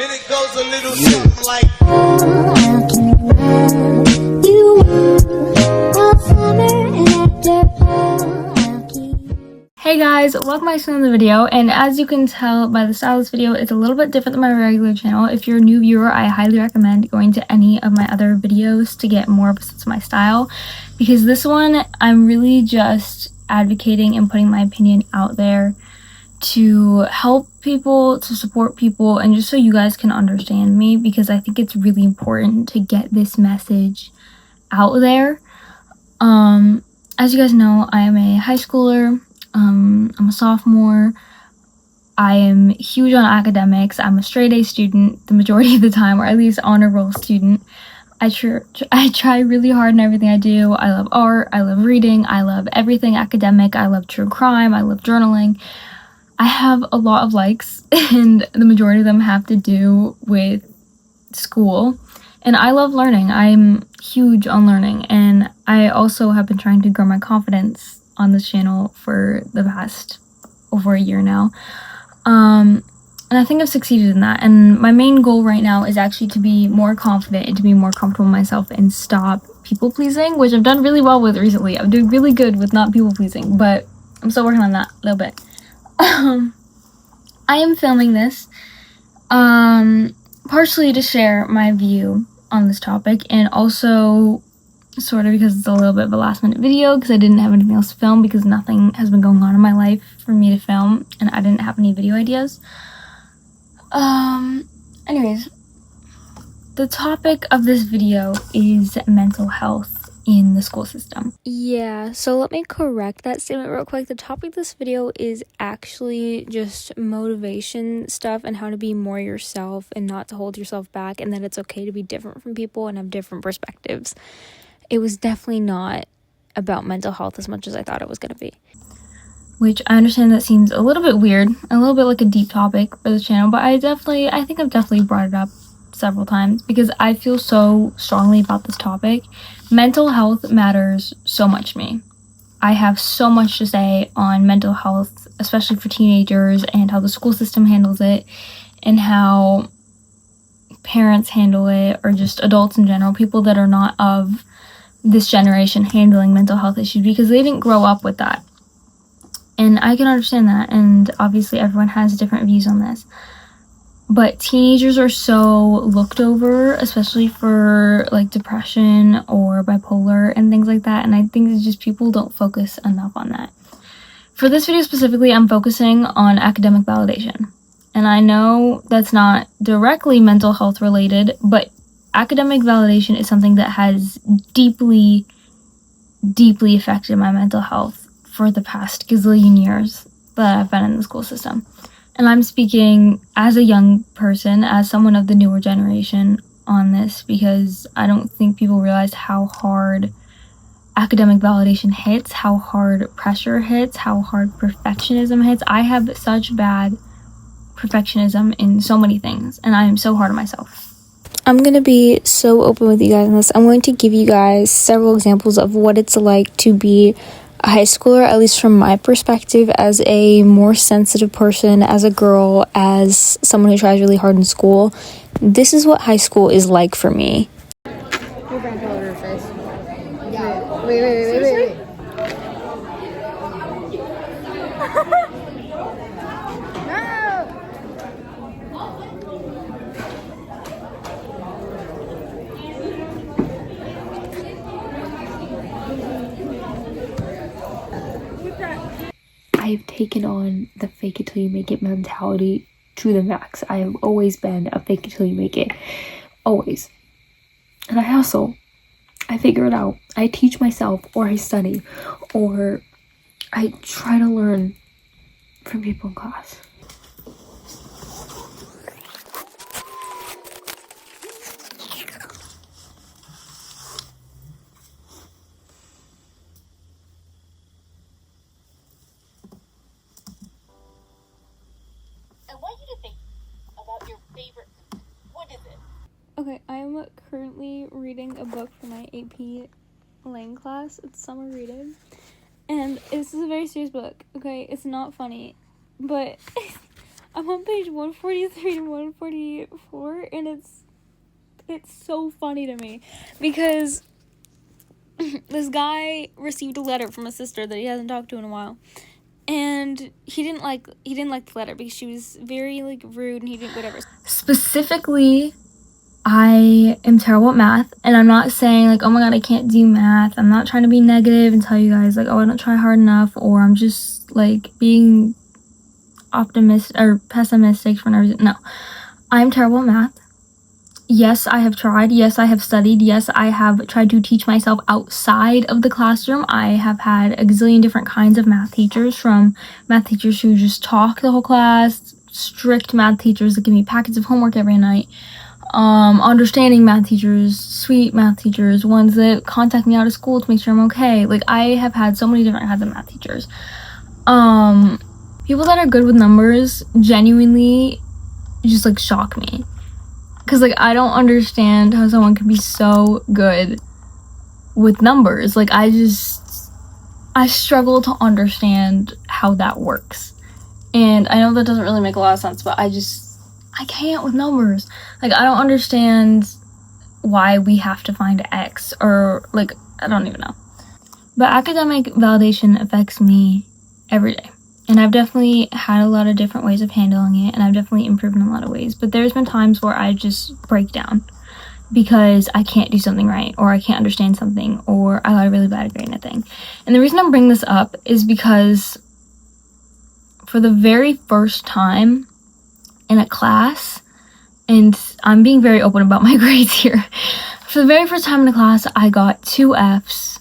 And it goes a little something like. Hey guys, welcome back to another video, and as you can tell by the style of this video, it's a little bit different than my regular channel. If you're a new viewer, I highly recommend going to any of my other videos to get more of a sense of my style, because this one, I'm really just advocating and putting my opinion out there to help people, to support people, and just so you guys can understand me, because I think it's really important to get this message out there. As you guys know, I am a high schooler. I'm a sophomore. I am huge on academics. I'm a straight A student the majority of the time, or at least honor roll student. I try really hard in everything I do. I love art. I love reading. I love everything academic. I love true crime. I love journaling. I have a lot of likes, and the majority of them have to do with school. And I love learning. I'm huge on learning, and I also have been trying to grow my confidence on this channel for the past over a year now. And I think I've succeeded in that. And my main goal right now is actually to be more confident and to be more comfortable in myself and stop people pleasing, which I've done really well with recently. I'm doing really good with not people pleasing, but I'm still working on that a little bit. I am filming this partially to share my view on this topic, and also sort of because it's a little bit of a last minute video because I didn't have anything else to film, because nothing has been going on in my life for me to film and I didn't have any video ideas. Anyways, the topic of this video is mental health in the school system. Yeah, so let me correct that statement real quick. The topic of this video is actually just motivation stuff and how to be more yourself and not to hold yourself back, and that it's okay to be different from people and have different perspectives. It was definitely not about mental health as much as I thought it was going to be. Which I understand that seems a little bit weird, a little bit like a deep topic for the channel, but I think I've definitely brought it up several times because I feel so strongly about this topic. Mental health matters so much to me. I have so much to say on mental health, especially for teenagers, and how the school system handles it, and how parents handle it, or just adults in general, people that are not of this generation handling mental health issues, because they didn't grow up with that. And I can understand that, and obviously everyone has different views on this. But teenagers are so looked over, especially for like depression or bipolar and things like that, and I think it's just people don't focus enough on that. For this video specifically, I'm focusing on academic validation. And I know that's not directly mental health related, but academic validation is something that has deeply, deeply affected my mental health for the past gazillion years that I've been in the school system. And I'm speaking as a young person, as someone of the newer generation on this, because I don't think people realize how hard academic validation hits, how hard pressure hits, how hard perfectionism hits. I have such bad perfectionism in so many things, and I am so hard on myself. I'm going to be so open with you guys on this. I'm going to give you guys several examples of what it's like to be a high schooler, at least from my perspective, as a more sensitive person, as a girl, as someone who tries really hard in school. This is what high school is like for me. Your brand all over her face. Yeah. Wait. I have taken on the fake it till you make it mentality to the max. I have always been a fake it till you make it. Always. And I hustle. I figure it out. I teach myself, or I study, or I try to learn from people in class. I want you to think about your favorite food. What is it? Okay, I am currently reading a book for my AP Lang class. It's summer reading. And this is a very serious book, okay? It's not funny. But I'm on page 143 to 144, and it's so funny to me because this guy received a letter from a sister that he hasn't talked to in a while, and he didn't like the letter because she was very like rude, and he didn't whatever. Specifically, I am terrible at math, and I'm not saying like, oh my god, I can't do math. I'm not trying to be negative and tell you guys like, oh, I don't try hard enough, or I'm just like being optimistic or pessimistic for no reason. No, I'm terrible at math. Yes, I have tried. Yes, I have studied. Yes, I have tried to teach myself outside of the classroom. I have had a gazillion different kinds of math teachers, from math teachers who just talk the whole class, strict math teachers that give me packets of homework every night, understanding math teachers, sweet math teachers, ones that contact me out of school to make sure I'm okay. Like, I have had so many different kinds of math teachers. People that are good with numbers genuinely just like shock me. Because, like, I don't understand how someone can be so good with numbers. Like, I struggle to understand how that works. And I know that doesn't really make a lot of sense, but I can't with numbers. Like, I don't understand why we have to find X, or, like, I don't even know. But academic validation affects me every day. And I've definitely had a lot of different ways of handling it, and I've definitely improved in a lot of ways. But there's been times where I just break down because I can't do something right, or I can't understand something, or I got a really bad grade in a thing. And the reason I'm bringing this up is because for the very first time in a class, and I'm being very open about my grades here, for the very first time in a class, I got 2 Fs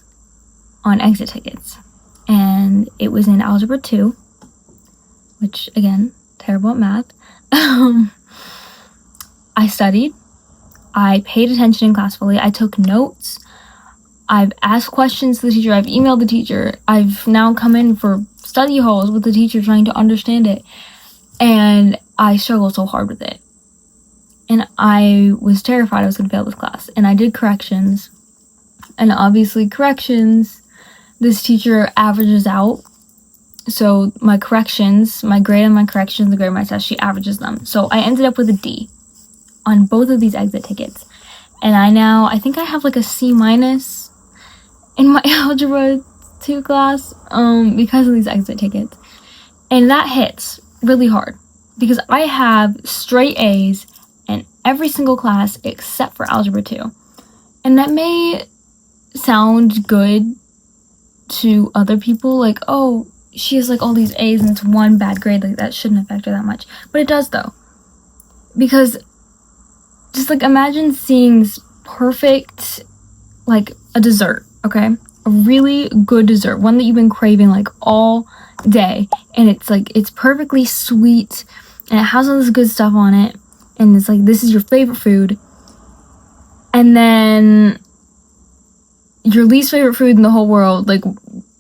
on exit tickets. And it was in Algebra 2. Which, again, terrible at math. I studied. I paid attention in class fully. I took notes. I've asked questions to the teacher. I've emailed the teacher. I've now come in for study halls with the teacher trying to understand it. And I struggled so hard with it. And I was terrified I was going to fail this class. And I did corrections. And obviously corrections, this teacher averages out. So my corrections, my grade on my corrections, the grade on my test, she averages them. So I ended up with a D on both of these exit tickets. And I think I have like a C- in my Algebra 2 class because of these exit tickets. And that hits really hard because I have straight A's in every single class except for Algebra 2. And that may sound good to other people, like, oh, she has like all these A's and it's one bad grade, like that shouldn't affect her that much. But it does though. Because just like imagine seeing this perfect, like a dessert, okay? A really good dessert, one that you've been craving like all day. And it's like, it's perfectly sweet and it has all this good stuff on it. And it's like, this is your favorite food. And then your least favorite food in the whole world, like,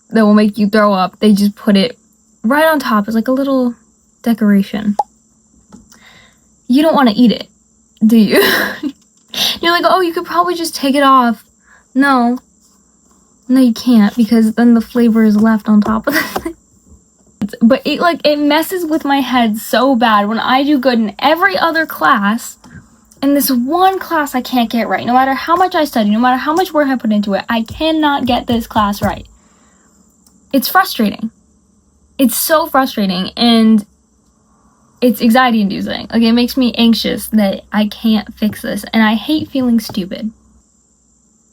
that will make you throw up, they just put it right on top as like a little decoration. You don't want to eat it, do you? You're like, oh, you could probably just take it off. No, you can't, because then the flavor is left on top of it. But it messes with my head so bad when I do good in every other class. In this one class, I can't get right. No matter how much I study, no matter how much work I put into it, I cannot get this class right. It's frustrating. It's so frustrating, and it's anxiety-inducing. Like, it makes me anxious that I can't fix this, and I hate feeling stupid.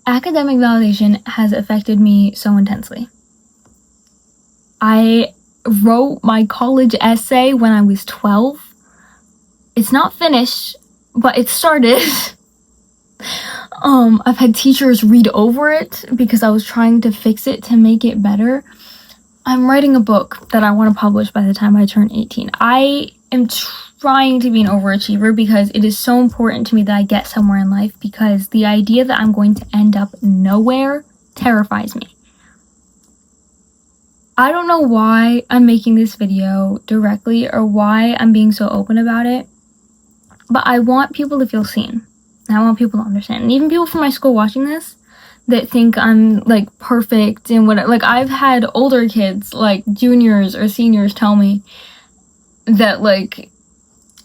Academic validation has affected me so intensely. I wrote my college essay when I was 12. It's not finished, but it started. I've had teachers read over it because I was trying to fix it to make it better. I'm writing a book that I want to publish by the time I turn 18. I am trying to be an overachiever because it is so important to me that I get somewhere in life, because the idea that I'm going to end up nowhere terrifies me. I don't know why I'm making this video directly or why I'm being so open about it, but I want people to feel seen. And I want people to understand. And even people from my school watching this that think I'm like perfect and what, like, I've had older kids, like juniors or seniors, tell me that like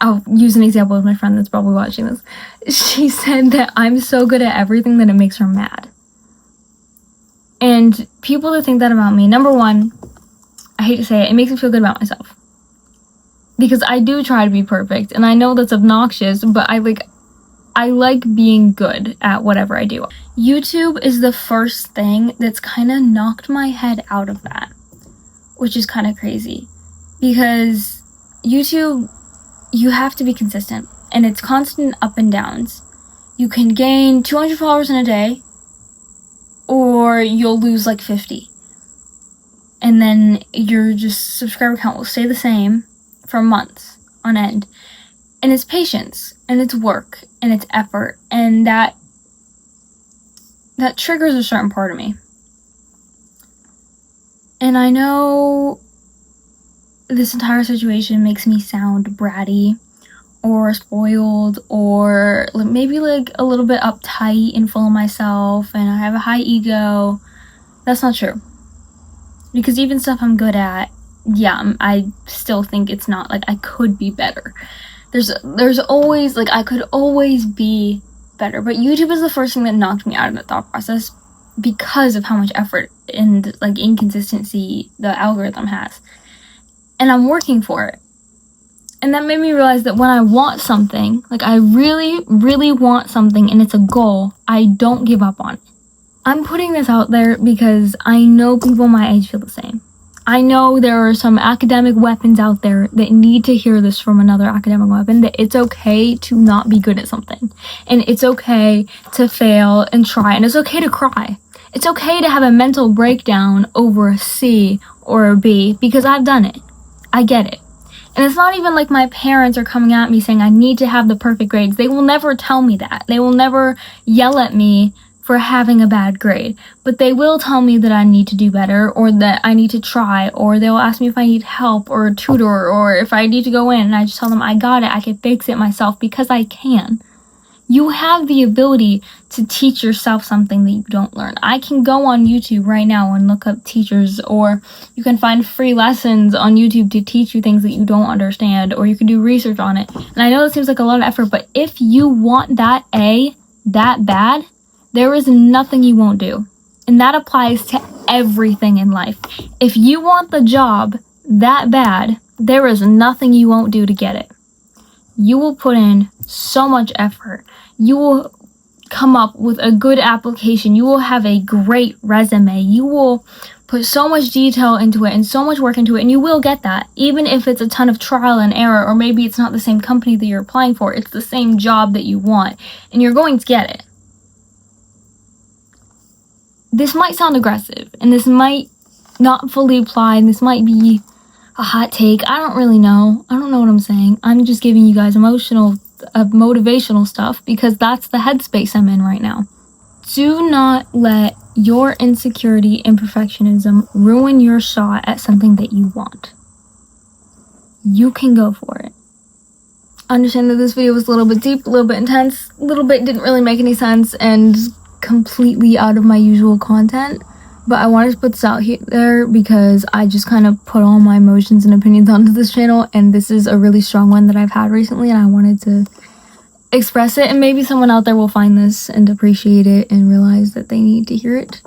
I'll use an example of my friend that's probably watching this. She said that I'm so good at everything that it makes her mad. And people that think that about me, number one, I hate to say it, it makes me feel good about myself. Because I do try to be perfect, and I know that's obnoxious, but I like being good at whatever I do. YouTube is the first thing that's kind of knocked my head out of that, which is kind of crazy. Because YouTube, you have to be consistent, and it's constant up and downs. You can gain 200 followers in a day, or you'll lose like 50. And then your just subscriber count will stay the same for months on end. And it's patience, and it's work, and it's effort, and that triggers a certain part of me. And I know this entire situation makes me sound bratty or spoiled or maybe like a little bit uptight and full of myself, and I have a high ego. That's not true. Because even stuff I'm good at, yeah, I still think it's not, like, I could be better. There's always, like, I could always be better. But YouTube is the first thing that knocked me out of the thought process because of how much effort and, like, inconsistency the algorithm has. And I'm working for it. And that made me realize that when I want something, like, I really, really want something and it's a goal, I don't give up on it. I'm putting this out there because I know people my age feel the same. I know there are some academic weapons out there that need to hear this from another academic weapon, that it's okay to not be good at something. And it's okay to fail and try. And it's okay to cry. It's okay to have a mental breakdown over a C or a B, because I've done it. I get it. And it's not even like my parents are coming at me saying I need to have the perfect grades. They will never tell me that. They will never yell at me for having a bad grade, but they will tell me that I need to do better, or that I need to try, or they'll ask me if I need help or a tutor, or if I need to go in, and I just tell them I got it, I can fix it myself, because I can. You have the ability to teach yourself something that you don't learn. I can go on YouTube right now and look up teachers, or you can find free lessons on YouTube to teach you things that you don't understand, or you can do research on it. And I know it seems like a lot of effort, but if you want that A that bad, there is nothing you won't do. And that applies to everything in life. If you want the job that bad, there is nothing you won't do to get it. You will put in so much effort. You will come up with a good application. You will have a great resume. You will put so much detail into it and so much work into it, and you will get that. Even if it's a ton of trial and error, or maybe it's not the same company that you're applying for, it's the same job that you want, and you're going to get it. This might sound aggressive, and this might not fully apply, and this might be a hot take. I don't really know. I don't know what I'm saying. I'm just giving you guys motivational stuff, because that's the headspace I'm in right now. Do not let your insecurity and perfectionism ruin your shot at something that you want. You can go for it. I understand that this video was a little bit deep, a little bit intense, a little bit didn't really make any sense, and completely out of my usual content, but I wanted to put this out there because I just kind of put all my emotions and opinions onto this channel, and this is a really strong one that I've had recently, and I wanted to express it, and maybe someone out there will find this and appreciate it and realize that they need to hear it.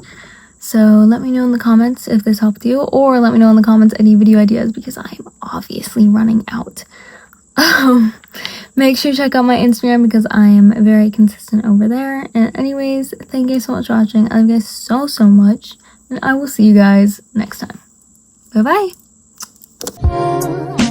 So let me know in the comments if this helped you, or let me know in the comments any video ideas, because I'm obviously running out. Make sure to check out my Instagram, because I am very consistent over there. And anyways, thank you so much for watching. I love you guys so much, and I will see you guys next time. Bye bye.